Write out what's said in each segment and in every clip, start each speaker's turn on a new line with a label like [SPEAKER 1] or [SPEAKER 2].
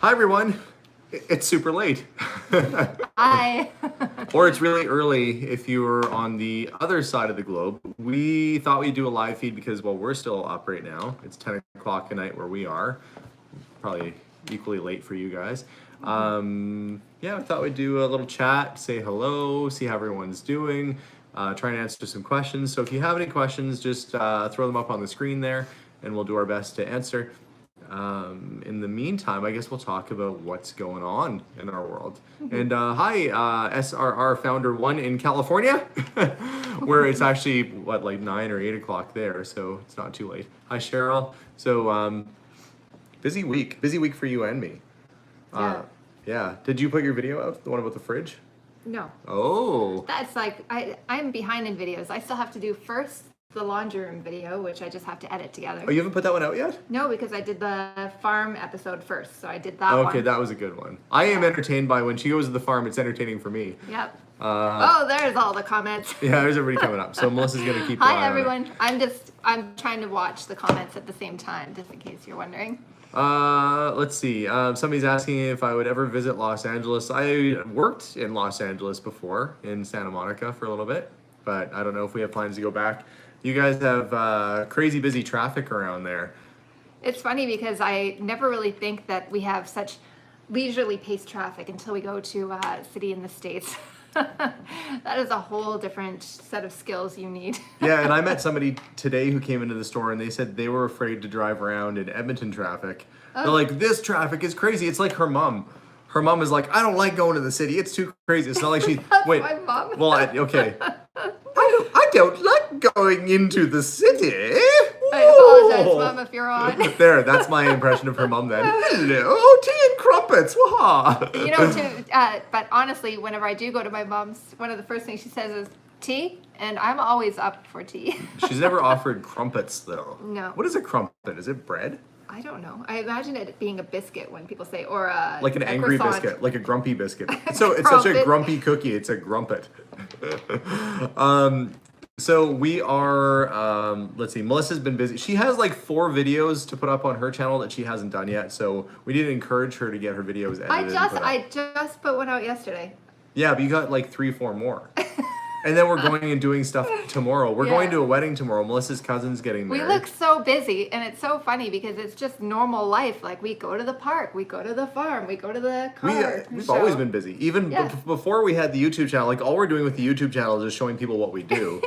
[SPEAKER 1] Hi everyone. It's super late.
[SPEAKER 2] Hi.
[SPEAKER 1] Or it's really early if you're on the other side of the globe. We thought we'd do a live feed because, well, we're still up right now. It's 10 o'clock at night where we are. Probably equally late for you guys. Yeah, I thought we'd do a little chat, say hello, see how everyone's doing, try and answer some questions. So if you have any questions, just throw them up on the screen there and we'll do our best to answer. In the meantime, I guess we'll talk about what's going on in our world. And hi, SRR Founder 1 in California, where it's actually, what, like 9 or 8 o'clock there, so it's not too late. Hi, Cheryl. So, busy week for you and me.
[SPEAKER 2] Yeah.
[SPEAKER 1] Yeah. Did you put your video out, the one about the fridge?
[SPEAKER 2] No.
[SPEAKER 1] Oh.
[SPEAKER 2] That's like, I'm behind in videos. I still have to do first the laundry room video, which I just have to edit together.
[SPEAKER 1] Oh, you haven't put that one out yet?
[SPEAKER 2] No, because I did the farm episode first, so I did that one.
[SPEAKER 1] Okay, that was a good one. I am entertained by when she goes to the farm, it's entertaining for me.
[SPEAKER 2] Yep. Oh, there's all the comments.
[SPEAKER 1] Yeah, there's everybody coming up. So Melissa's gonna keep.
[SPEAKER 2] Hi everyone. I'm trying to watch the comments at the same time, just in case you're wondering.
[SPEAKER 1] Let's see. Somebody's asking if I would ever visit Los Angeles. I worked in Los Angeles before, in Santa Monica for a little bit, but I don't know if we have plans to go back. You guys have crazy busy traffic around there.
[SPEAKER 2] It's funny because I never really think that we have such leisurely paced traffic until we go to a city in the States. That is a whole different set of skills you need.
[SPEAKER 1] Yeah, and I met somebody today who came into the store and they said they were afraid to drive around in Edmonton traffic. Oh. They're like, this traffic is crazy. It's like her mom. Her mom is like, I don't like going to the city. It's too crazy. It's not like she. Wait.
[SPEAKER 2] My mom.
[SPEAKER 1] Well, okay. I don't like going into the city.
[SPEAKER 2] I apologize, Mom, if you're on.
[SPEAKER 1] There, that's my impression of her mom then. Hello, tea and crumpets. Wah.
[SPEAKER 2] You know, but honestly, whenever I do go to my mom's, one of the first things she says is tea, and I'm always up for tea.
[SPEAKER 1] She's never offered crumpets, though.
[SPEAKER 2] No.
[SPEAKER 1] What is a crumpet? Is it bread?
[SPEAKER 2] I don't know. I imagine it being a biscuit when people say, or
[SPEAKER 1] like an angry
[SPEAKER 2] croissant.
[SPEAKER 1] Biscuit, like a grumpy biscuit. So it's such a grumpy cookie. It's a grumpet. So we are. Let's see. Melissa's been busy. She has like 4 videos to put up on her channel that she hasn't done yet. So we need to encourage her to get her videos edited.
[SPEAKER 2] I just put one out yesterday.
[SPEAKER 1] Yeah, but you got like 3-4 more. And then we're going and doing stuff tomorrow. We're going to a wedding tomorrow. Melissa's cousin's getting married.
[SPEAKER 2] We look so busy, and it's so funny because it's just normal life. Like, we go to the park, we go to the farm, we go to the car
[SPEAKER 1] We've always been busy. Even before we had the YouTube channel, like all we're doing with the YouTube channel is just showing people what we do.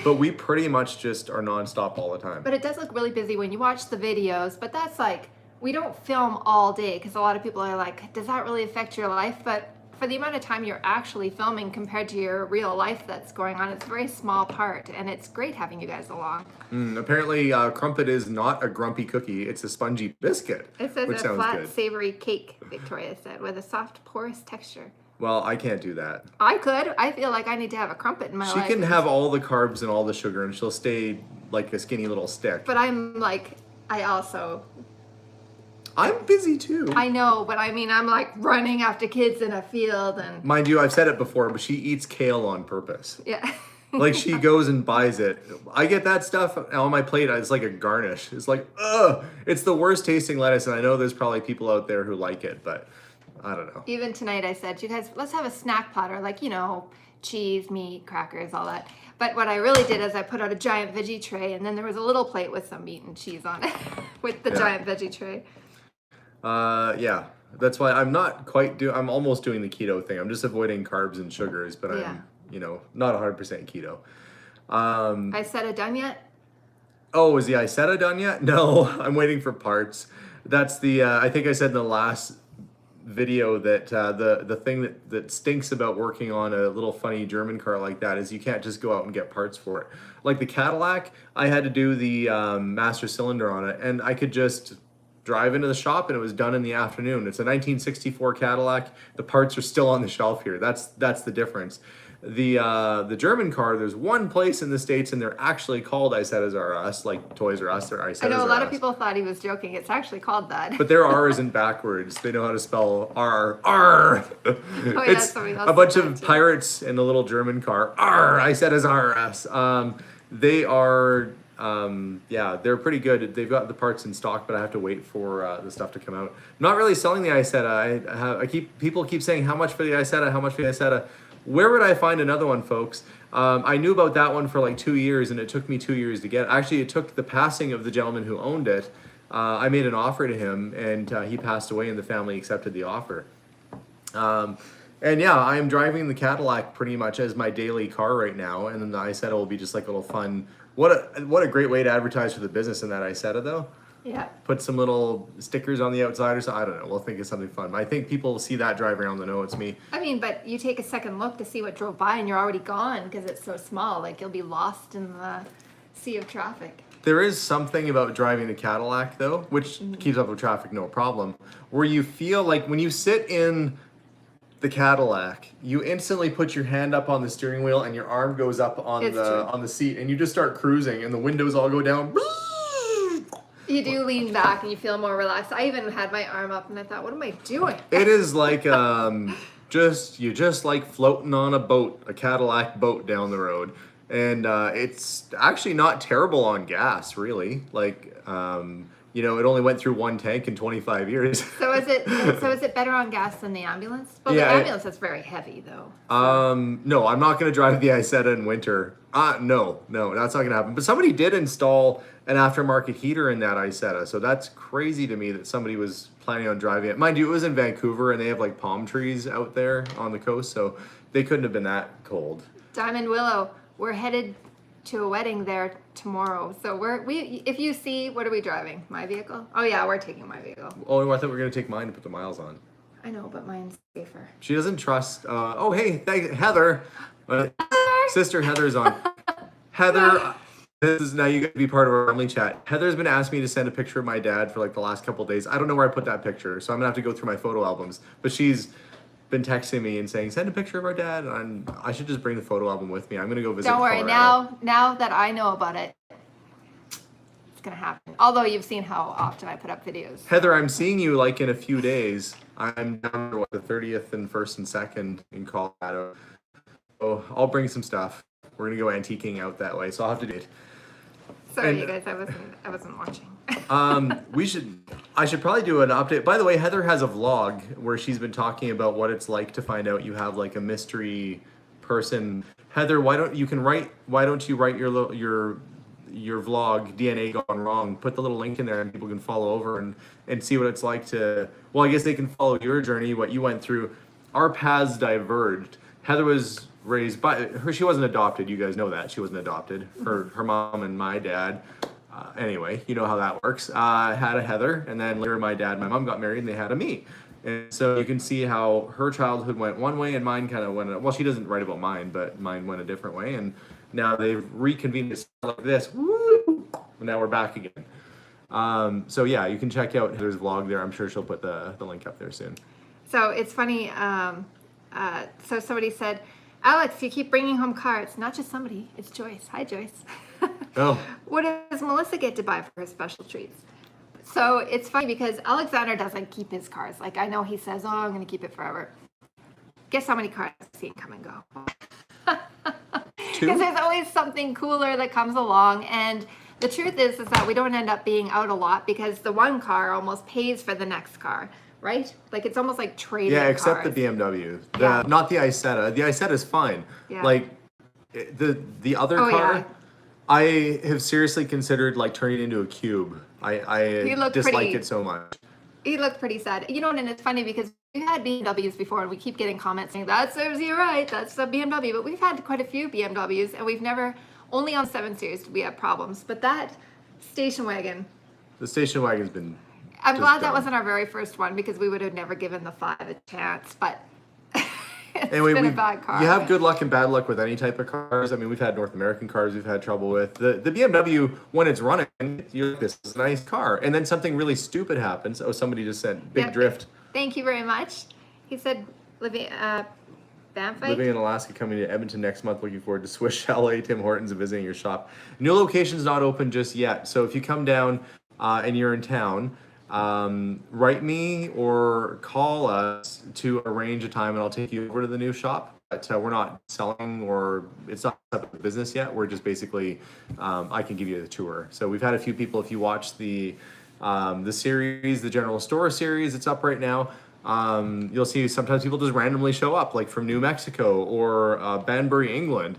[SPEAKER 1] But we pretty much just are nonstop all the time.
[SPEAKER 2] But it does look really busy when you watch the videos. But that's like, we don't film all day because a lot of people are like, does that really affect your life? But for the amount of time you're actually filming compared to your real life that's going on, it's a very small part, and it's great having you guys along.
[SPEAKER 1] Apparently, crumpet is not a grumpy cookie; it's a spongy biscuit.
[SPEAKER 2] It says a flat, savory cake. Victoria said, with a soft, porous texture.
[SPEAKER 1] Well, I can't do that.
[SPEAKER 2] I could. I feel like I need to have a crumpet in my life.
[SPEAKER 1] She can have all the carbs and all the sugar, and she'll stay like a skinny little stick.
[SPEAKER 2] But I'm like,
[SPEAKER 1] I'm busy too.
[SPEAKER 2] I know, but I mean, I'm like running after kids in a field and...
[SPEAKER 1] Mind you, I've said it before, but she eats kale on purpose.
[SPEAKER 2] Yeah.
[SPEAKER 1] Like she goes and buys it. I get that stuff on my plate. It's like a garnish. It's like, ugh. It's the worst tasting lettuce, and I know there's probably people out there who like it, but I don't know.
[SPEAKER 2] Even tonight I said, you guys, let's have a snack platter, like, you know, cheese, meat, crackers, all that. But what I really did is I put out a giant veggie tray, and then there was a little plate with some meat and cheese on it with the giant veggie tray.
[SPEAKER 1] Yeah, that's why I'm not quite I'm almost doing the keto thing. I'm just avoiding carbs and sugars, but I'm, you know, not 100% keto.
[SPEAKER 2] Isetta done yet?
[SPEAKER 1] Oh, is the Isetta done yet? No, I'm waiting for parts. That's the, I think I said in the last video that the thing that stinks about working on a little funny German car like that is you can't just go out and get parts for it. Like the Cadillac, I had to do the master cylinder on it, and I could just drive into the shop and it was done in the afternoon. It's a 1964 Cadillac. The parts are still on the shelf here. That's the difference. The German car, there's one place in the States and they're actually called Isettas R Us, like Toys R Us or Isettas R Us.
[SPEAKER 2] I know a lot of people thought he was joking. It's actually called that.
[SPEAKER 1] But their R isn't backwards. They know how to spell R. R. It's a bunch of pirates in a little German car. R. Isettas R Us. They are Yeah, they're pretty good. They've got the parts in stock, but I have to wait for the stuff to come out. I'm not really selling the Isetta. People keep saying how much for the Isetta, how much for the Isetta. Where would I find another one, folks? I knew about that one for like 2 years, and it took me 2 years to get. Actually, it took the passing of the gentleman who owned it. I made an offer to him, and he passed away, and the family accepted the offer. And yeah, I am driving the Cadillac pretty much as my daily car right now, and then the Isetta will be just like a little fun. What a great way to advertise for the business in that Isetta, though.
[SPEAKER 2] Yeah.
[SPEAKER 1] Put some little stickers on the outside or something. I don't know. We'll think of something fun. I think people will see that drive around, they'll know it's me.
[SPEAKER 2] I mean, but you take a second look to see what drove by, and you're already gone because it's so small. Like you'll be lost in the sea of traffic.
[SPEAKER 1] There is something about driving the Cadillac, though, which keeps up with traffic, no problem, where you feel like when you sit in the Cadillac, you instantly put your hand up on the steering wheel and your arm goes up on the seat, and you just start cruising, and the windows all go down.
[SPEAKER 2] You do lean back and you feel more relaxed. I even had my arm up and I thought, what am I doing?
[SPEAKER 1] It is like just like floating on a boat, a Cadillac boat down the road, and it's actually not terrible on gas, really. Like it only went through one tank in 25 years.
[SPEAKER 2] So is it better on gas than the ambulance? Well,
[SPEAKER 1] Yeah,
[SPEAKER 2] the ambulance is very heavy though.
[SPEAKER 1] No, I'm not going to drive the Isetta in winter. No, that's not going to happen. But somebody did install an aftermarket heater in that Isetta, so that's crazy to me that somebody was planning on driving it. Mind you, it was in Vancouver, and they have like palm trees out there on the coast, so they couldn't have been that cold.
[SPEAKER 2] Diamond Willow, we're headed to a wedding there tomorrow. So if you see, what are we driving? My vehicle? Oh yeah, we're taking my vehicle.
[SPEAKER 1] Oh, I thought we were going to take mine to put the miles on.
[SPEAKER 2] I know, but mine's safer.
[SPEAKER 1] She doesn't trust. Oh, hey, Heather. Sister Heather's on. Heather, this is now you get to be part of our family chat. Heather's been asking me to send a picture of my dad for like the last couple of days. I don't know where I put that picture, so I'm gonna have to go through my photo albums. But she's been texting me and saying, send a picture of our dad. And I should just bring the photo album with me. I'm gonna go visit.
[SPEAKER 2] Don't worry.
[SPEAKER 1] Colorado.
[SPEAKER 2] Now that I know about it, it's gonna happen. Although you've seen how often I put up videos.
[SPEAKER 1] Heather, I'm seeing you like in a few days. I'm down for the 30th and 1st and 2nd in Colorado. So I'll bring some stuff. We're gonna go antiquing out that way, so I'll have to do it.
[SPEAKER 2] Sorry, you guys, I wasn't watching.
[SPEAKER 1] I should probably do an update. By the way, Heather has a vlog where she's been talking about what it's like to find out you have like a mystery person. Heather, why don't you write your vlog DNA Gone Wrong? Put the little link in there and people can follow over and see what it's like to. Well, I guess they can follow your journey, what you went through. Our paths diverged. Heather was raised by her. She wasn't adopted. You guys know that she wasn't adopted. Her mom and my dad. Anyway, you know how that works. Had a Heather, and then later my dad and my mom got married, and they had a me. And so you can see how her childhood went one way, and mine kind of went. Well, she doesn't write about mine, but mine went a different way. And now they've reconvened it like this. Woo! And now we're back again. So yeah, you can check out Heather's vlog there. I'm sure she'll put the link up there soon.
[SPEAKER 2] So it's funny. So somebody said, Alex, you keep bringing home cars. Not just somebody, it's Joyce. Hi, Joyce.
[SPEAKER 1] Oh.
[SPEAKER 2] What does Melissa get to buy for her special treats? So it's funny because Alexander doesn't keep his cars. Like I know he says, oh, I'm going to keep it forever. Guess how many cars I've seen come and go? Because there's always something cooler that comes along. And the truth is that we don't end up being out a lot because the one car almost pays for the next car. Right? Like it's almost like trading.
[SPEAKER 1] Yeah, except
[SPEAKER 2] cars.
[SPEAKER 1] the BMW. Not the Isetta. The Isetta is fine.
[SPEAKER 2] Yeah.
[SPEAKER 1] Like the other car,
[SPEAKER 2] yeah.
[SPEAKER 1] I have seriously considered like turning it into a cube. I dislike it so much.
[SPEAKER 2] He looked pretty sad. You know, and it's funny because we've had BMWs before and we keep getting comments saying, that serves you right, that's a BMW. But we've had quite a few BMWs and we've never, only on 7 Series did we have problems. But that station wagon.
[SPEAKER 1] The station wagon's been
[SPEAKER 2] I'm glad that wasn't our very first one because we would have never given the 5 a chance. But it's been a bad car.
[SPEAKER 1] You have good luck and bad luck with any type of cars. I mean, we've had North American cars we've had trouble with. The BMW, when it's running, you're like, this is a nice car. And then something really stupid happens. Oh, somebody just said, big drift.
[SPEAKER 2] Thank you very much. He said, living
[SPEAKER 1] in Alaska, coming to Edmonton next month. Looking forward to Swiss Chalet, Tim Hortons, and visiting your shop. New location's not open just yet. So if you come down and you're in town, write me or call us to arrange a time, and I'll take you over to the new shop. But we're not selling, or it's not set up a business yet. We're just basically, I can give you the tour. So we've had a few people. If you watch the series, the General Store series, it's up right now. You'll see sometimes people just randomly show up, like from New Mexico or Banbury, England.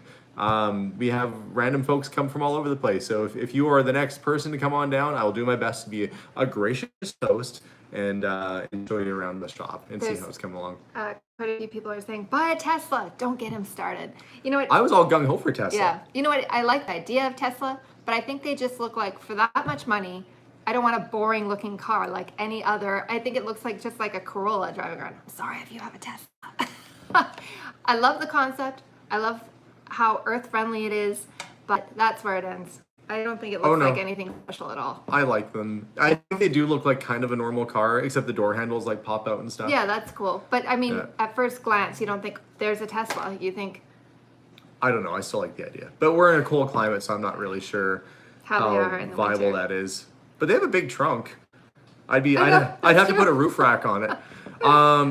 [SPEAKER 1] We have random folks come from all over the place. So if you are the next person to come on down, I will do my best to be a gracious host and enjoy you around the shop and see how it's coming along.
[SPEAKER 2] Quite a few people are saying, buy a Tesla. Don't get him started. You know what?
[SPEAKER 1] I was all gung ho for Tesla.
[SPEAKER 2] Yeah. You know what? I like the idea of Tesla, but I think they just look like, for that much money, I don't want a boring looking car like any other. I think it looks like just like a Corolla driving around. I'm sorry if you have a Tesla. I love the concept. I love how earth friendly it is, but that's where it ends. I don't think it looks like anything special at all.
[SPEAKER 1] I like them. I think they do look like kind of a normal car, except the door handles like pop out and stuff.
[SPEAKER 2] Yeah, that's cool. But I mean, at first glance, you don't think there's a Tesla. You think,
[SPEAKER 1] I don't know. I still like the idea, but we're in a cold climate, so I'm not really sure
[SPEAKER 2] how they are in the
[SPEAKER 1] viable
[SPEAKER 2] winter.
[SPEAKER 1] that is. But they have a big trunk. I'd have to put a roof rack on it.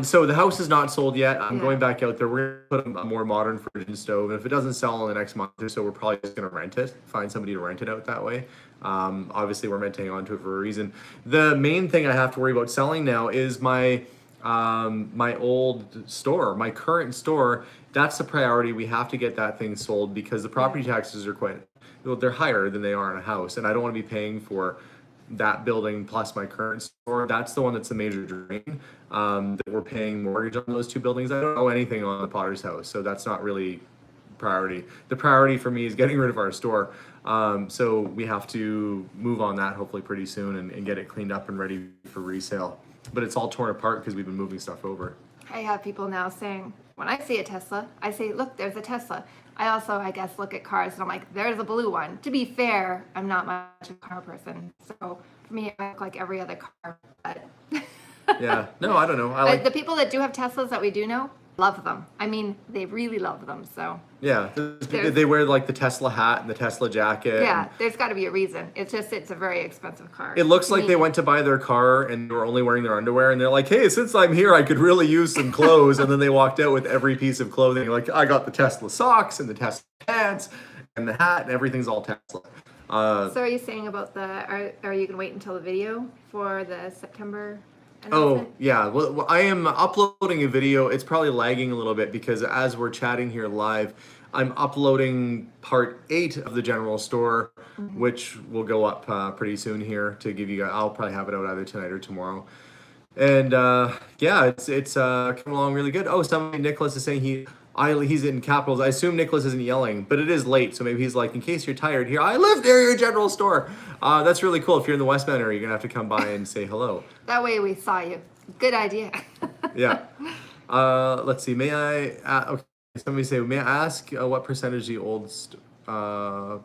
[SPEAKER 1] So the house is not sold yet. I'm going back out there. We're gonna put a more modern fridge and stove. And if it doesn't sell in the next month or so, we're probably just gonna rent it. Find somebody to rent it out that way. Obviously, we're meant to hang on to it for a reason. The main thing I have to worry about selling now is my my old store, my current store. That's the priority. We have to get that thing sold because the property taxes are they're higher than they are in a house, and I don't want to be paying for that building plus my current store. That's the one that's a major drain. That we're paying mortgage on those two buildings. I don't know anything on the Potter's house, so that's not really priority. The priority for me is getting rid of our store. So we have to move on that hopefully pretty soon and get it cleaned up and ready for resale. But it's all torn apart because we've been moving stuff over.
[SPEAKER 2] I have people now saying, when I see a Tesla, I say, look, there's a Tesla. I also, I guess, look at cars and I'm like, there's a blue one. To be fair, I'm not much of a car person. So for me, I look like every other car. But
[SPEAKER 1] yeah, no, I don't know. I like
[SPEAKER 2] the people that do have Teslas that we do know, love them. I mean, they really love them. So
[SPEAKER 1] yeah, they wear like the Tesla hat and the Tesla jacket.
[SPEAKER 2] yeah, there's got to be a reason. It's just, it's a very expensive car.
[SPEAKER 1] It looks like they went to buy their car and they were only wearing their underwear, and they're like, hey, since I'm here, I could really use some clothes. And then they walked out with every piece of clothing. Like, I got the Tesla socks and the Tesla pants and the hat, and everything's all Tesla.
[SPEAKER 2] So are you saying about are you going to wait until the video for the September
[SPEAKER 1] Oh,
[SPEAKER 2] announcement?
[SPEAKER 1] yeah. Well, I am uploading a video. It's probably lagging a little bit because as we're chatting here live, I'm uploading part 8 of the General Store, which will go up pretty soon here to give you guys. I'll probably have it out either tonight or tomorrow. And yeah, it's coming along really good. Oh, Nicholas is saying he's in capitals. I assume Nicholas isn't yelling, but it is late, so maybe he's like, in case you're tired here, I live near your General Store. That's really cool. If you're in the West Bend area, you're gonna have to come by and say hello.
[SPEAKER 2] That way we saw you. Good idea.
[SPEAKER 1] Yeah. Let's see. May I? Okay. Somebody say, may I ask what percentage the old what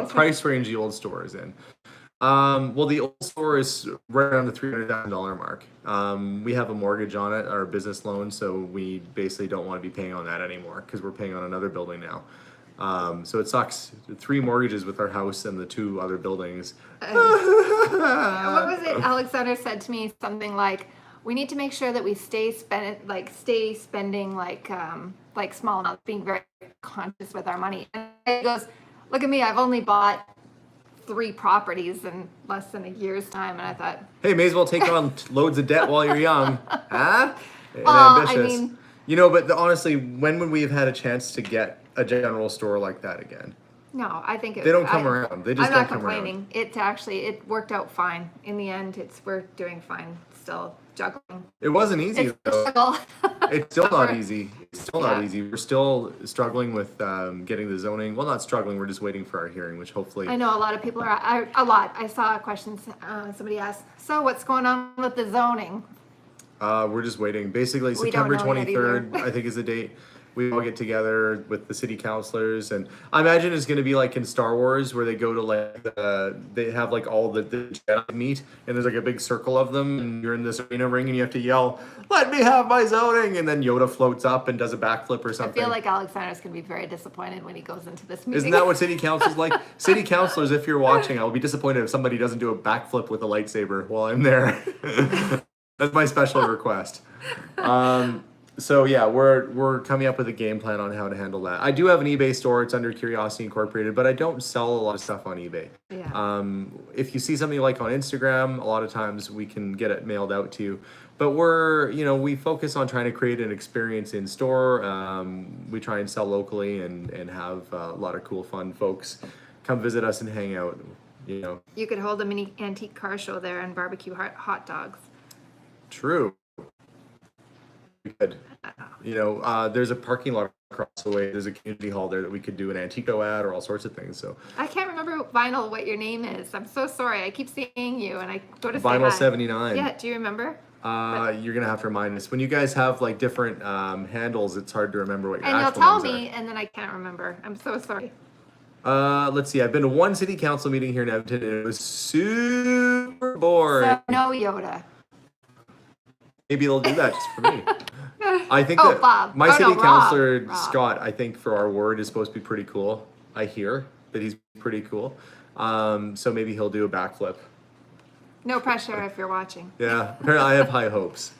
[SPEAKER 1] price range the old store is in? Well, the old store is right around the $300,000 mark. We have a mortgage on it, our business loan, so we basically don't want to be paying on that anymore because we're paying on another building now. So it sucks. 3 mortgages with our house and the 2 other buildings.
[SPEAKER 2] What was it? Alexander said to me something like, we need to make sure that we stay spending like small amounts, being very conscious with our money. And he goes, look at me, I've only bought 3 properties in less than a year's time. And I thought,
[SPEAKER 1] hey, may as well take on loads of debt while you're young. Huh? And
[SPEAKER 2] well,
[SPEAKER 1] ambitious.
[SPEAKER 2] I mean,
[SPEAKER 1] you know, but honestly, when would we have had a chance to get a general store like that again?
[SPEAKER 2] no, I think
[SPEAKER 1] They don't come around. They just
[SPEAKER 2] I'm
[SPEAKER 1] don't
[SPEAKER 2] not
[SPEAKER 1] come
[SPEAKER 2] complaining. It worked out fine. In the end, we're doing fine. Still juggling.
[SPEAKER 1] It wasn't easy
[SPEAKER 2] It's a
[SPEAKER 1] though.
[SPEAKER 2] struggle.
[SPEAKER 1] It's still not
[SPEAKER 2] We're-
[SPEAKER 1] easy. It's still not easy. We're still struggling with getting the zoning. Well, not struggling. We're just waiting for our hearing, which hopefully.
[SPEAKER 2] I know a lot of people are a lot. I saw a question. Somebody asked, "So what's going on with the zoning?"
[SPEAKER 1] We're just waiting. Basically,
[SPEAKER 2] We don't
[SPEAKER 1] September
[SPEAKER 2] know yet either.
[SPEAKER 1] 23rd, I think, is the date. we all get together with the city councilors, and I imagine it's going to be like in Star Wars where they go to like they have like all the Jedi meet, and there's like a big circle of them, and you're in this arena ring, and you have to yell, "Let me have my zoning!" And then Yoda floats up and does a backflip or
[SPEAKER 2] I
[SPEAKER 1] something.
[SPEAKER 2] feel like Alexander's going to be very disappointed when he goes into this meeting.
[SPEAKER 1] Isn't that what city council's like? City councilors, if you're watching, I will be disappointed if somebody doesn't do a backflip with a lightsaber while I'm there. That's my special request. So yeah, we're coming up with a game plan on how to handle that. I do have an eBay store. It's under Curiosity Incorporated, but I don't sell a lot of stuff on eBay.
[SPEAKER 2] Yeah.
[SPEAKER 1] If you see something you like on Instagram, a lot of times we can get it mailed out to you. But we focus on trying to create an experience in store. We try and sell locally and have a lot of cool, fun folks come visit us and hang out.
[SPEAKER 2] You could hold a mini antique car show there and barbecue hot dogs.
[SPEAKER 1] True. Good. There's a parking lot across the way. There's a community hall there that we could do an Antico ad or all sorts of things. So
[SPEAKER 2] I can't remember, Vinyl, what your name is. I'm so sorry. I keep seeing you and I go to say
[SPEAKER 1] Vinyl
[SPEAKER 2] hi.
[SPEAKER 1] 79.
[SPEAKER 2] Yeah, do you remember?
[SPEAKER 1] You're gonna have to remind us when you guys have like different handles. It's hard to remember what your
[SPEAKER 2] And you'll
[SPEAKER 1] actual
[SPEAKER 2] tell
[SPEAKER 1] names
[SPEAKER 2] me, and then I can't remember. I'm so sorry.
[SPEAKER 1] Let's see. I've been to one city council meeting here in Edmonton, and it was super boring.
[SPEAKER 2] So, no Yoda.
[SPEAKER 1] Maybe they'll do that just for me. I think
[SPEAKER 2] Oh, Bob.
[SPEAKER 1] my
[SPEAKER 2] Oh,
[SPEAKER 1] city
[SPEAKER 2] no, Rob.
[SPEAKER 1] councilor
[SPEAKER 2] Rob.
[SPEAKER 1] Scott, I think for our ward is supposed to be pretty cool. I hear that he's pretty cool. So maybe he'll do a backflip.
[SPEAKER 2] No pressure if you're watching.
[SPEAKER 1] Yeah, I have high hopes.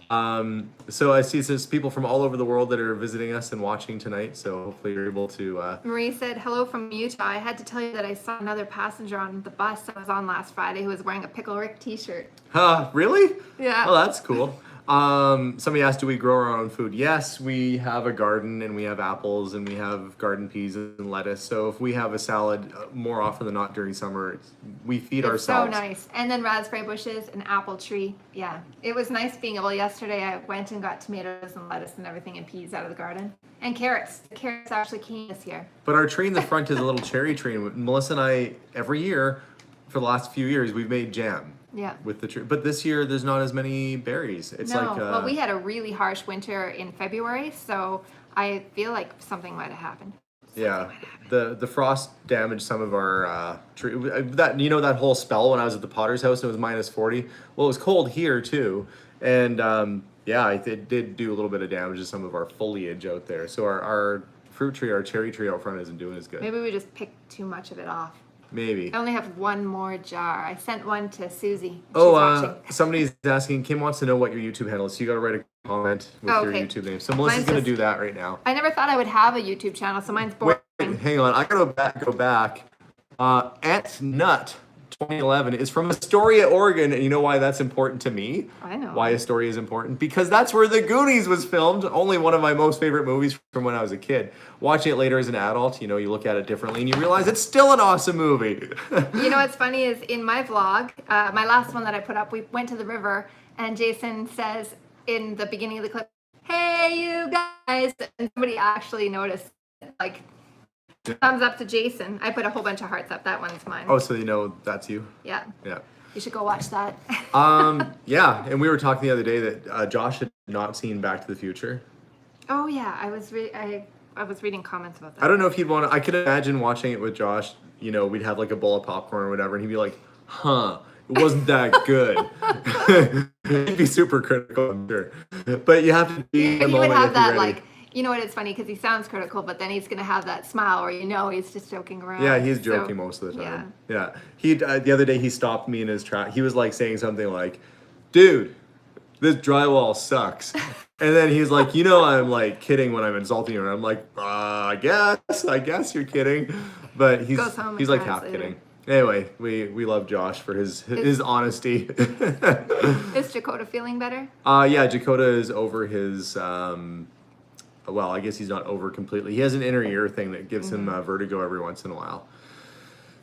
[SPEAKER 1] So I see there's people from all over the world that are visiting us and watching tonight. So hopefully you're able to.
[SPEAKER 2] Marie said, hello from Utah. I had to tell you that I saw another passenger on the bus I was on last Friday who was wearing a Pickle Rick t-shirt.
[SPEAKER 1] Huh? Really?
[SPEAKER 2] Yeah.
[SPEAKER 1] Oh, that's cool. Somebody asked, do we grow our own food? Yes, we have a garden and we have apples and we have garden peas and lettuce. So if we have a salad, more often than not during summer, we feed
[SPEAKER 2] It's
[SPEAKER 1] ourselves.
[SPEAKER 2] so nice. And then raspberry bushes, an apple tree. Yeah. It was nice being able, yesterday I went and got tomatoes and lettuce and everything and peas out of the garden. And carrots. The carrots actually came this year.
[SPEAKER 1] But our tree in the front is a little cherry tree. And Melissa and I, every year, for the last few years, we've made jam.
[SPEAKER 2] Yeah.
[SPEAKER 1] With the tree. But this year, there's not as many berries. It's
[SPEAKER 2] No,
[SPEAKER 1] like.
[SPEAKER 2] well, we had a really harsh winter in February, so I feel like something might have happened.
[SPEAKER 1] Yeah, the frost damaged some of our tree. That whole spell when I was at the Potter's house and it was -40. Well, it was cold here too, and it did do a little bit of damage to some of our foliage out there. So our fruit tree, our cherry tree out front isn't doing as good.
[SPEAKER 2] Maybe we just picked too much of it off.
[SPEAKER 1] Maybe.
[SPEAKER 2] I only have one more jar. I sent one to Susie. She's watching.
[SPEAKER 1] Somebody's asking. Kim wants to know what your YouTube handle is. So you got to wr't a comment with your
[SPEAKER 2] Okay.
[SPEAKER 1] YouTube name. So Melissa's
[SPEAKER 2] Mine's
[SPEAKER 1] going
[SPEAKER 2] just-
[SPEAKER 1] to do that right now.
[SPEAKER 2] I never thought I would have a YouTube channel, so mine's boring.
[SPEAKER 1] Wait, hang on. I gotta go back. Ant Nut 2011 is from Astoria, Oregon, and you know why that's important to me?
[SPEAKER 2] I know.
[SPEAKER 1] Why Astoria is important? Because that's where The Goonies was filmed. Only one of my most favorite movies from when I was a kid. Watching it later as an adult, you look at it differently, and you realize it's still an awesome movie.
[SPEAKER 2] You know what's funny is in my vlog, my last one that I put up, we went to the river, and Jason says in the beginning of the clip, "Hey, you guys," and somebody actually noticed, like, thumbs up to Jason. I put a whole bunch of hearts up. That one's mine.
[SPEAKER 1] Oh, so you know that's you?
[SPEAKER 2] Yeah.
[SPEAKER 1] Yeah.
[SPEAKER 2] You should go watch that.
[SPEAKER 1] Yeah, and we were talking the other day that Josh had not seen Back to the Future.
[SPEAKER 2] Oh yeah, I was reading comments about that.
[SPEAKER 1] I don't know if he'd want to. I could imagine watching it with Josh. We'd have like a bowl of popcorn or whatever, and he'd be like, "Huh, it wasn't that good." He'd be super critical, I'm sure. But you have to be in the
[SPEAKER 2] He would
[SPEAKER 1] moment
[SPEAKER 2] have
[SPEAKER 1] if you're
[SPEAKER 2] that
[SPEAKER 1] ready.
[SPEAKER 2] like, you know what? It's funny because he sounds critical, but then he's gonna have that smile, or he's just joking around.
[SPEAKER 1] Yeah, he's
[SPEAKER 2] So,
[SPEAKER 1] joking most of the time. Yeah. He the other day he stopped me in his track. He was like saying something like, "Dude, this drywall sucks." And then he's like, I'm like kidding when I'm insulting you. And I'm like, I guess you're kidding. But he's
[SPEAKER 2] Goes home
[SPEAKER 1] he's
[SPEAKER 2] and
[SPEAKER 1] like
[SPEAKER 2] cries
[SPEAKER 1] half
[SPEAKER 2] later.
[SPEAKER 1] kidding. Anyway, we love Josh for his honesty.
[SPEAKER 2] Is Dakota feeling better?
[SPEAKER 1] Yeah, Dakota is over his well, I guess he's not over completely. He has an inner ear thing that gives him vertigo every once in a while.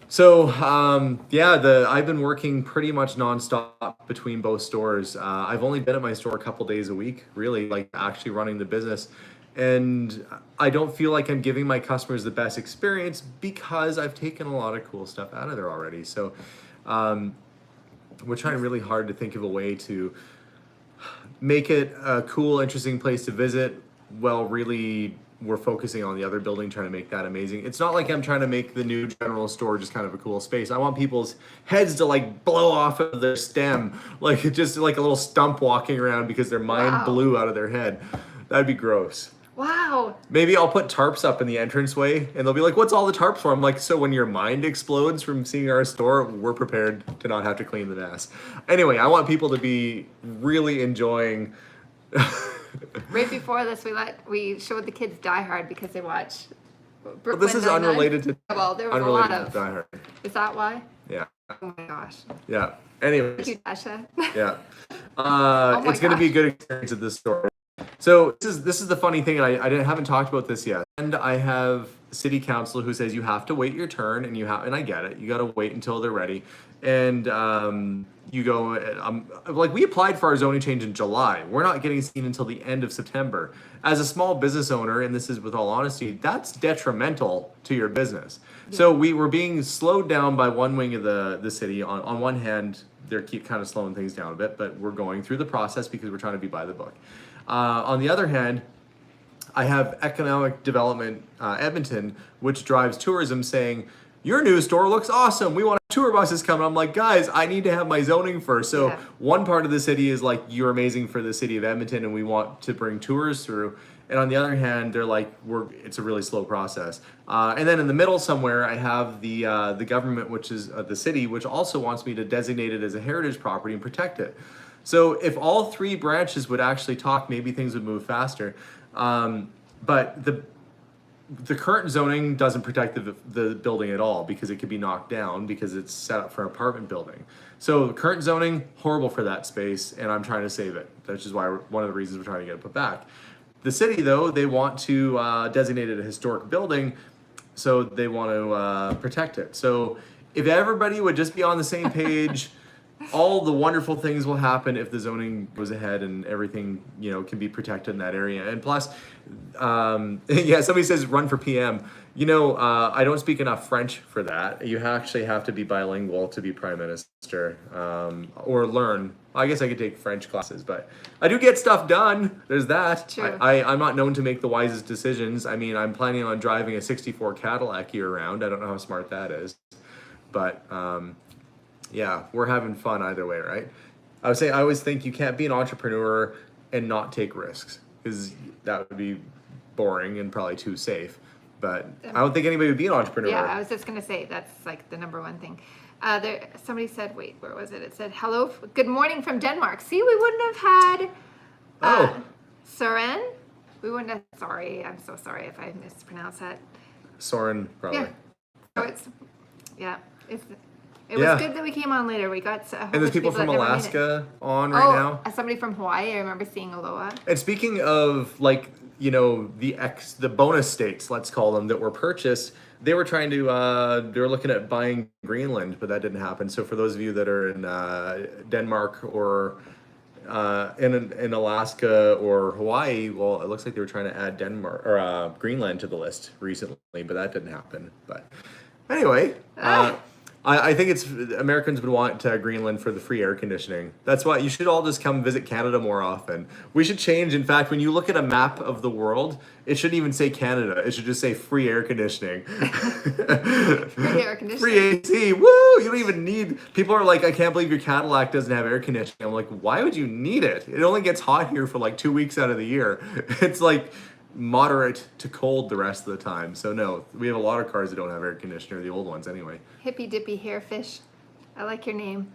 [SPEAKER 1] So, I've been working pretty much nonstop between both stores. I've only been at my store a couple days a week, really, like actually running the business. And I don't feel like I'm giving my customers the best experience because I've taken a lot of cool stuff out of there already. So, we're trying really hard to think of a way to make it a cool, interesting place to visit, well, really, we're focusing on the other building, trying to make that amazing. It's not like I'm trying to make the new general store just kind of a cool space. I want people's heads to like blow off of their stem, like just like a little stump walking around because their mind
[SPEAKER 2] Wow.
[SPEAKER 1] blew out of their head. That'd be gross.
[SPEAKER 2] Wow.
[SPEAKER 1] Maybe I'll put tarps up in the entranceway and they'll be like, what's all the tarps for? I'm like, so when your mind explodes from seeing our store, we're prepared to not have to clean the mess. Anyway, I want people to be really enjoying.
[SPEAKER 2] Right before this, we showed the kids Die Hard because they watch Brooklyn
[SPEAKER 1] Well, this is
[SPEAKER 2] Nine-Nine.
[SPEAKER 1] unrelated to
[SPEAKER 2] Well, there was
[SPEAKER 1] unrelated
[SPEAKER 2] a lot
[SPEAKER 1] to
[SPEAKER 2] of.
[SPEAKER 1] Die Hard.
[SPEAKER 2] Is that why?
[SPEAKER 1] Yeah.
[SPEAKER 2] Oh my gosh.
[SPEAKER 1] Yeah.
[SPEAKER 2] Thank
[SPEAKER 1] Anyways,
[SPEAKER 2] you, Tasha.
[SPEAKER 1] yeah.
[SPEAKER 2] my
[SPEAKER 1] It's going to be a
[SPEAKER 2] gosh.
[SPEAKER 1] good experience at this store. So this is the funny thing, and haven't talked about this yet. And I have city council who says you have to wait your turn, and and I get it. You got to wait until they're ready, and you go. Like we applied for our zoning change in July. We're not getting seen until the end of September. As a small business owner, and this is with all honesty, that's detrimental to your business. Yeah. So we were being slowed down by one wing of the city. On one hand, they're keep kind of slowing things down a bit, but we're going through the process because we're trying to be by the book. On the other hand, I have Economic Development Edmonton, which drives tourism, saying, your new store looks awesome. We want tour buses coming. I'm like, guys, I need to have my zoning first. So
[SPEAKER 2] Yeah.
[SPEAKER 1] one part of the city is like, you're amazing for the city of Edmonton and we want to bring tours through. And on the other hand, they're like, it's a really slow process. And then in the middle somewhere, I have the government, which is the city, which also wants me to designate it as a heritage property and protect it. So if all three branches would actually talk, maybe things would move faster. But the current zoning doesn't protect the building at all because it could be knocked down because it's set up for an apartment building. So the current zoning, horrible for that space, and I'm trying to save it. That's just why one of the reasons we're trying to get it put back. The city, though, they want to designate it a historic building, so they want to protect it. So if everybody would just be on the same page, all the wonderful things will happen if the zoning goes ahead and everything, can be protected in that area. And plus, yeah, somebody says run for PM. I don't speak enough French for that. You actually have to be bilingual to be prime minister, or learn. I guess I could take French classes, but I do get stuff done. There's that.
[SPEAKER 2] True.
[SPEAKER 1] I'm not known to make the wisest decisions. I mean, I'm planning on driving a 64 Cadillac year round. I don't know how smart that is, but yeah, we're having fun either way, right? I always think you can't be an entrepreneur and not take risks because that would be boring and probably too safe. But I don't think anybody would be an entrepreneur.
[SPEAKER 2] Yeah, I was just gonna say that's like the number one thing. Somebody said, wait, where was it? It said, hello, good morning from Denmark. See, we wouldn't have had Søren. We wouldn't have, sorry, I'm so sorry if I mispronounced that.
[SPEAKER 1] Soren, probably.
[SPEAKER 2] Yeah. It was good that we came on later. We got a whole
[SPEAKER 1] And there's
[SPEAKER 2] bunch of
[SPEAKER 1] people from
[SPEAKER 2] that never made it.
[SPEAKER 1] Alaska on right now.
[SPEAKER 2] Somebody from Hawaii. I remember seeing Aloha.
[SPEAKER 1] And speaking of the bonus states, let's call them, that were purchased, they were trying to they were looking at buying Greenland, but that didn't happen. So for those of you that are in Denmark or in Alaska or Hawaii, well, it looks like they were trying to add Denmark or Greenland to the list recently, but that didn't happen. But anyway, I think Americans would want Greenland for the free air conditioning. That's why you should all just come visit Canada more often. We should change. In fact, when you look at a map of the world, it shouldn't even say Canada. It should just say free air conditioning.
[SPEAKER 2] Free air conditioning.
[SPEAKER 1] Free AC. Woo! You don't even need. People are like, I can't believe your Cadillac doesn't have air conditioning. I'm like, why would you need it? It only gets hot here for like 2 weeks out of the year. It's like moderate to cold the rest of the time. So no, we have a lot of cars that don't have air conditioner, the old ones anyway.
[SPEAKER 2] Hippy Dippy Hairfish. I like your name.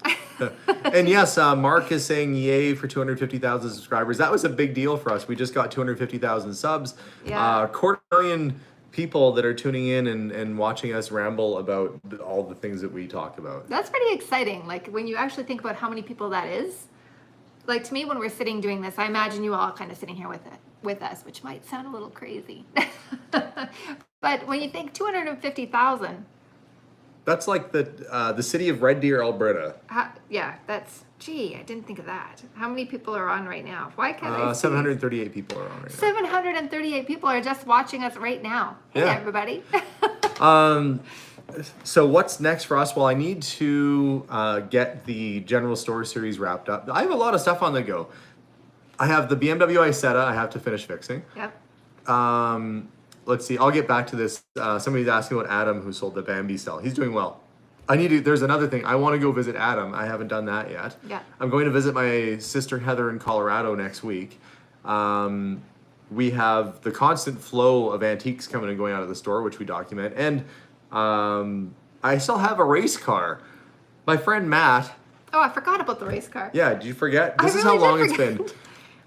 [SPEAKER 1] And yes, Mark is saying yay for 250,000 subscribers. That was a big deal for us. We just got 250,000 subs.
[SPEAKER 2] Yeah.
[SPEAKER 1] 250,000 people that are tuning in and watching us ramble about all the things that we talk about.
[SPEAKER 2] That's pretty exciting. Like when you actually think about how many people that is. Like to me, when we're sitting doing this, I imagine you all kind of sitting here with us, which might sound a little crazy. But when you think 250,000.
[SPEAKER 1] That's like the city of Red Deer, Alberta.
[SPEAKER 2] I didn't think of that. How many people are on right now? Why can't I see?
[SPEAKER 1] 738 people are on right now.
[SPEAKER 2] 738 people are just watching us right now. Hey,
[SPEAKER 1] Yeah.
[SPEAKER 2] everybody.
[SPEAKER 1] So what's next for us? Well, I need to get the General Store series wrapped up. I have a lot of stuff on the go. I have the BMW Isetta I have to finish fixing.
[SPEAKER 2] Yep.
[SPEAKER 1] let's see. I'll get back to this. Somebody's asking about Adam, who sold the Bambi cell. He's doing well. There's another thing. I want to go visit Adam. I haven't done that yet.
[SPEAKER 2] Yeah.
[SPEAKER 1] I'm going to visit my sister Heather in Colorado next week. We have the constant flow of antiques coming and going out of the store, which we document. And I still have a race car. My friend Matt.
[SPEAKER 2] Oh, I forgot about the race car.
[SPEAKER 1] Yeah, did you forget?
[SPEAKER 2] This
[SPEAKER 1] is how long it's been.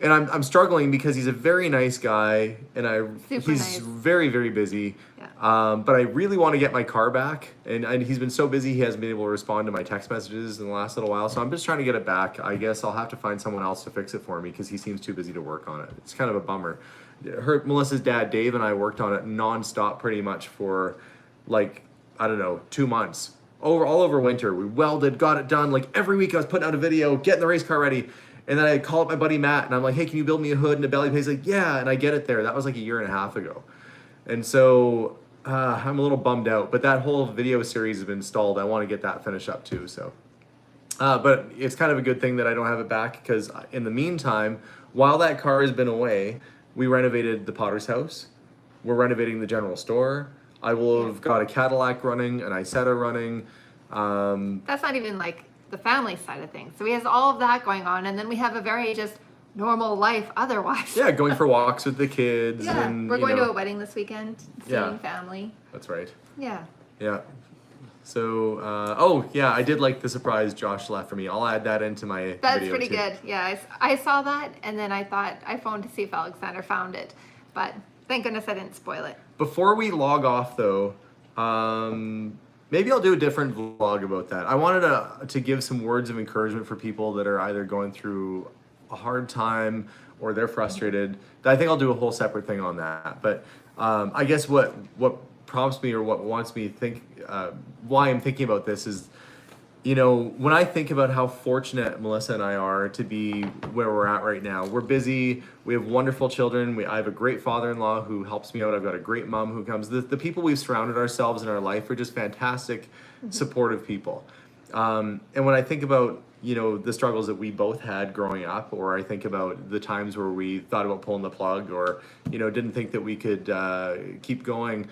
[SPEAKER 1] And I'm struggling because he's a very nice guy, and he's
[SPEAKER 2] nice.
[SPEAKER 1] very, very busy.
[SPEAKER 2] Yeah.
[SPEAKER 1] But I really want to get my car back, and he's been so busy he hasn't been able to respond to my text messages in the last little while. So I'm just trying to get it back. I guess I'll have to find someone else to fix it for me because he seems too busy to work on it. It's kind of a bummer. Melissa's dad, Dave, and I worked on it nonstop pretty much for like, I don't know, 2 months. All over winter. We welded, got it done. Like every week I was putting out a video, getting the race car ready. And then I call up my buddy Matt and I'm like, hey, can you build me a hood and a belly plate? He's like, yeah. And I get it there. That was like a year and a half ago. And so I'm a little bummed out. But that whole video series has been stalled. I want to get that finished up too. So, but it's kind of a good thing that I don't have it back because in the meantime, while that car has been away, we renovated the Potter's house. We're renovating the general store. I will have got a Cadillac running, an Isetta running.
[SPEAKER 2] That's not even like the family side of things. So he has all of that going on, and then we have a very just normal life otherwise.
[SPEAKER 1] Yeah, going for walks with the kids.
[SPEAKER 2] Yeah,
[SPEAKER 1] and,
[SPEAKER 2] we're going to a wedding this weekend, seeing family.
[SPEAKER 1] That's right.
[SPEAKER 2] Yeah.
[SPEAKER 1] Yeah. So, I did like the surprise Josh left for me. I'll add that into my
[SPEAKER 2] That's
[SPEAKER 1] video
[SPEAKER 2] pretty
[SPEAKER 1] too.
[SPEAKER 2] good. Yeah, I saw that, and then I thought I phoned to see if Alexander found it, but thank goodness I didn't spoil it.
[SPEAKER 1] Before we log off, though, maybe I'll do a different vlog about that. I wanted to give some words of encouragement for people that are either going through a hard time or they're frustrated. I think I'll do a whole separate thing on that. But I guess what prompts me or what wants me to think, why I'm thinking about this is, when I think about how fortunate Melissa and I are to be where we're at right now, we're busy, we have wonderful children, I have a great father-in-law who helps me out, I've got a great mom who comes. The people we've surrounded ourselves in our life are just fantastic, supportive people. And when I think about, the struggles that we both had growing up, or I think about the times where we thought about pulling the plug or, didn't think that we could keep going,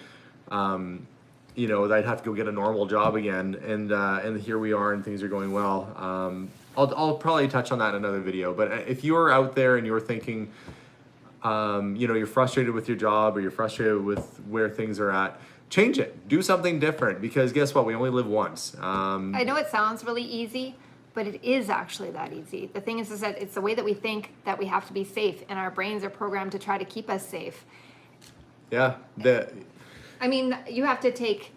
[SPEAKER 1] that I'd have to go get a normal job again, and here we are, and things are going well. I'll probably touch on that in another video. But if you're out there and you're thinking, you're frustrated with your job or you're frustrated with where things are at, change it. Do something different because guess what? We only live once.
[SPEAKER 2] I know it sounds really easy, but it is actually that easy. The thing is that it's the way that we think that we have to be safe, and our brains are programmed to try to keep us safe.
[SPEAKER 1] Yeah.
[SPEAKER 2] I mean, you have to take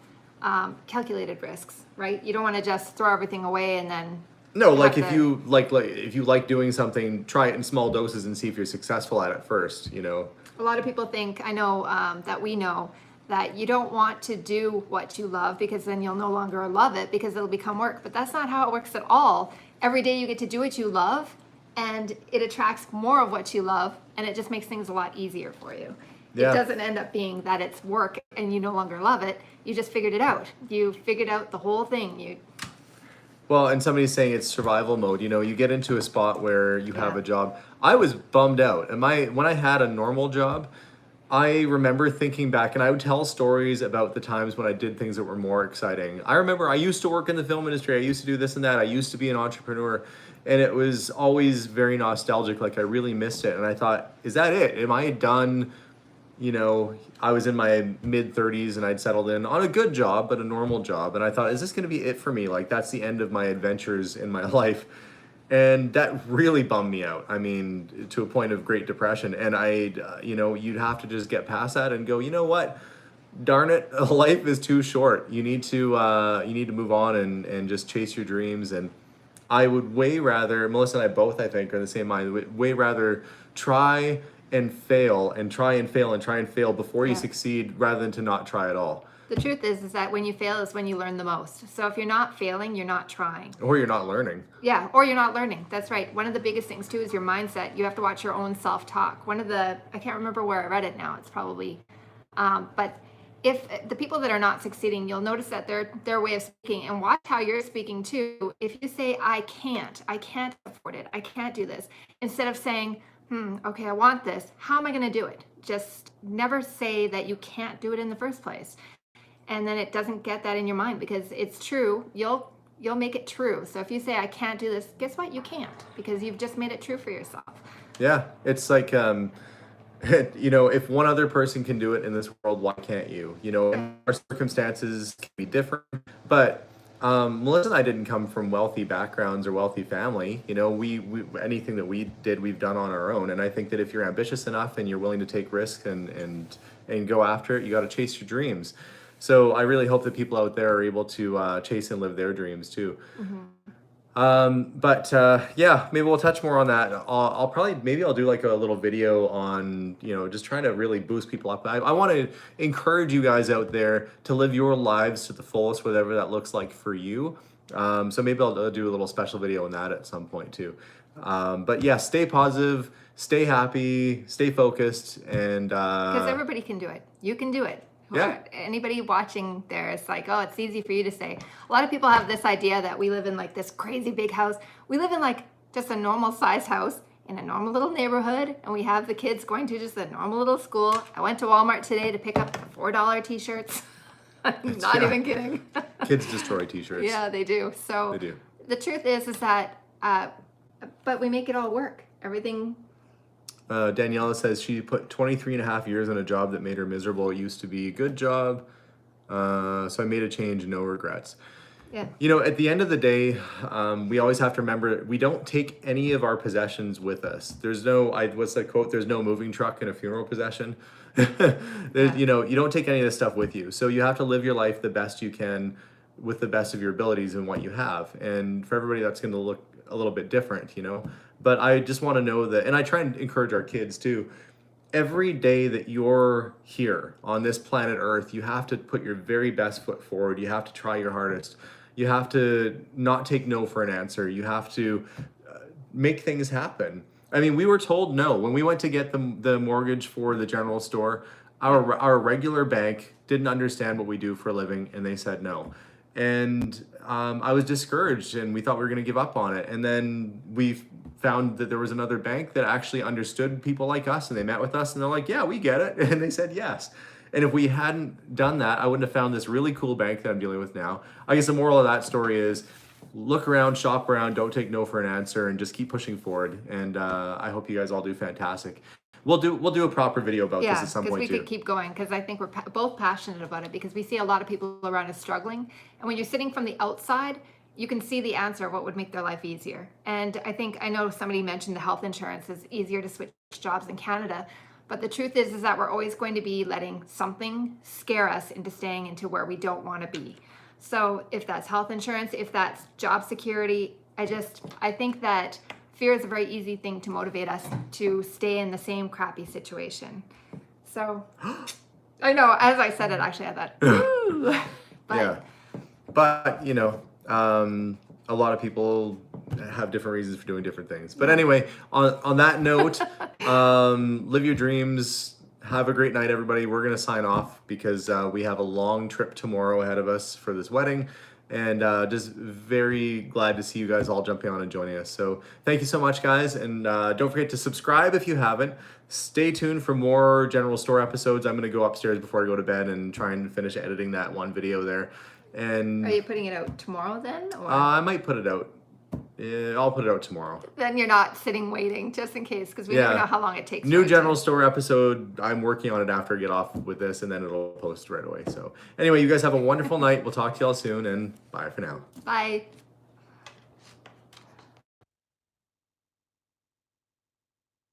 [SPEAKER 2] calculated risks, right? You don't want to just throw everything away and then.
[SPEAKER 1] No, like if you like doing something, try it in small doses and see if you're successful at it first.
[SPEAKER 2] A lot of people think, I know that we know that you don't want to do what you love because then you'll no longer love it because it'll become work. But that's not how it works at all. Every day you get to do what you love, and it attracts more of what you love, and it just makes things a lot easier for you.
[SPEAKER 1] Yeah.
[SPEAKER 2] It doesn't end up being that it's work and you no longer love it. You just figured it out. You figured out the whole thing.
[SPEAKER 1] Well, and somebody's saying it's survival mode. You get into a spot where you have a job. I was bummed out. And when I had a normal job, I remember thinking back, and I would tell stories about the times when I did things that were more exciting. I remember I used to work in the film industry. I used to do this and that. I used to be an entrepreneur. And it was always very nostalgic. Like I really missed it. And I thought, is that it? Am I done? I was in my mid-30s and I'd settled in on a good job, but a normal job. And I thought, is this going to be it for me? Like, that's the end of my adventures in my life. And that really bummed me out. I mean, to a point of great depression. And you'd have to just get past that and go, you know what? Darn it, life is too short. You need to move on and just chase your dreams. And I would way rather, Melissa and I both, I think, are the same mind, way rather try and fail and try and fail and try and fail before you succeed rather than to not try at all.
[SPEAKER 2] The truth is that when you fail is when you learn the most. So if you're not failing, you're not trying.
[SPEAKER 1] Or you're not learning.
[SPEAKER 2] Yeah, or you're not learning. That's right. One of the biggest things too is your mindset. You have to watch your own self-talk. I can't remember where I read it now. It's probably, but if the people that are not succeeding, you'll notice that their way of speaking, and watch how you're speaking too. If you say, I can't afford it, I can't do this, instead of saying, Okay, I want this. How am I going to do it? Just never say that you can't do it in the first place. And then it doesn't get that in your mind because it's true. You'll make it true. So if you say I can't do this, guess what? You can't because you've just made it true for yourself.
[SPEAKER 1] Yeah, it's like if one other person can do it in this world, why can't you? And our circumstances can be different, but Melissa and I didn't come from wealthy backgrounds or wealthy family. We anything that we did, we've done on our own. And I think that if you're ambitious enough and you're willing to take risks and go after it, you got to chase your dreams. So I really hope that people out there are able to chase and live their dreams too. Yeah, maybe we'll touch more on that. I'll do like a little video on, just trying to really boost people up. I want to encourage you guys out there to live your lives to the fullest, whatever that looks like for you. So maybe I'll do a little special video on that at some point too. But yeah, stay positive, stay happy, stay focused, and
[SPEAKER 2] because everybody can do it. You can do it.
[SPEAKER 1] Yeah.
[SPEAKER 2] Anybody watching there is like, oh, it's easy for you to say. A lot of people have this idea that we live in like this crazy big house. We live in like just a normal size house in a normal little neighborhood, and we have the kids going to just a normal little school. I went to Walmart today to pick up $4 t-shirts. I'm not even kidding.
[SPEAKER 1] Kids destroy t-shirts.
[SPEAKER 2] Yeah, they do. So
[SPEAKER 1] They do.
[SPEAKER 2] the truth is that, but we make it all work. Everything.
[SPEAKER 1] Daniela says she put 23 and a half years on a job that made her miserable. It used to be a good job. So I made a change, no regrets.
[SPEAKER 2] Yeah.
[SPEAKER 1] At the end of the day, we always have to remember we don't take any of our possessions with us. There's no, what's that quote? There's no moving truck in a funeral procession. You don't take any of this stuff with you. So you have to live your life the best you can with the best of your abilities and what you have. And for everybody, that's going to look a little bit different, But I just want to know that, and I try and encourage our kids too, every day that you're here on this planet Earth, you have to put your very best foot forward. You have to try your hardest. You have to not take no for an answer. You have to make things happen. I mean, we were told no. When we went to get the mortgage for the general store, our regular bank didn't understand what we do for a living, and they said no. And I was discouraged, and we thought we were going to give up on it. And then we found that there was another bank that actually understood people like us, and they met with us, and they're like, yeah, we get it. And they said yes. And if we hadn't done that, I wouldn't have found this really cool bank that I'm dealing with now. I guess the moral of that story is look around, shop around, don't take no for an answer, and just keep pushing forward. And I hope you guys all do fantastic. We'll do a proper video about this at some point too.
[SPEAKER 2] Yeah, because we could keep going because I think we're both passionate about it because we see a lot of people around us struggling. And when you're sitting from the outside, you can see the answer of what would make their life easier. And I know somebody mentioned the health insurance is easier to switch jobs in Canada. But the truth is that we're always going to be letting something scare us into staying into where we don't want to be. So if that's health insurance, if that's job security, I think that fear is a very easy thing to motivate us to stay in the same crappy situation. So I know, as I said it, actually I thought, ooh. But,
[SPEAKER 1] yeah. But, a lot of people have different reasons for doing different things. But anyway, on that note, live your dreams. Have a great night, everybody. We're going to sign off because we have a long trip tomorrow ahead of us for this wedding. And just very glad to see you guys all jumping on and joining us. So thank you so much, guys. And don't forget to subscribe if you haven't. Stay tuned for more General Store episodes. I'm going to go upstairs before I go to bed and try and finish editing that one video there. And
[SPEAKER 2] are you putting it out tomorrow then? Or?
[SPEAKER 1] I might put it out. I'll put it out tomorrow.
[SPEAKER 2] Then you're not sitting waiting just in case because we never know how long it takes.
[SPEAKER 1] New General Store episode. I'm working on it after I get off with this, and then it'll post right away. So anyway, you guys have a wonderful night. We'll talk to y'all soon, and bye for now.
[SPEAKER 2] Bye.